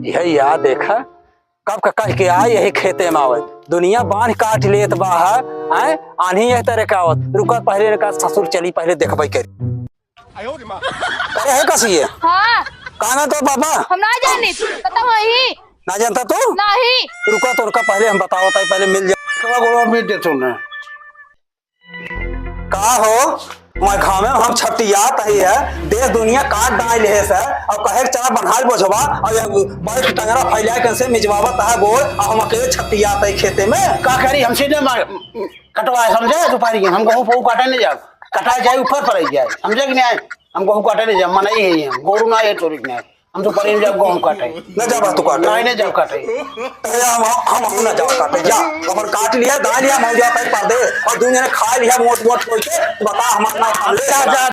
यही याद देखा कब का कह के आए यही खेते में आवत दुनिया बांध काट लेत बाहर आनी एक तरह का आवत रुका पहले का ससुर चली पहले देखबई करी अरे है कसी है हाँ कहना तो बाबा हम ना जानी पता वही ना जानता तू नहीं रुका तो उनका पहले हम बताओ पहले मिल जाए का हो मैं खामे हम छटियात ही है देश दुनिया काट डाल है सर अब कहे चला बंधाल बोझवा और बड़ टंगरा फैला कैसे मिजवावत है गोल और हम अकेले छटियात है खेते में का करी हमसे कटवा समझे सुपारी के हम गहूं काटे नहीं जाओ कटा जाए ऊपर पर जाए समझे कि नहीं हम गहूं काटे नहीं जाओ मना ही है गोरू ना है चोरी नहीं हम तो पर जब गहूं काटे न जाबा तू काटे नहीं जाओ काटे हम न जाओ काटे जा अपन काट लिया दा लिया मौजा पे पर दे और दुनिया ने खा लिया मोट मोट कोई के बता हम अपना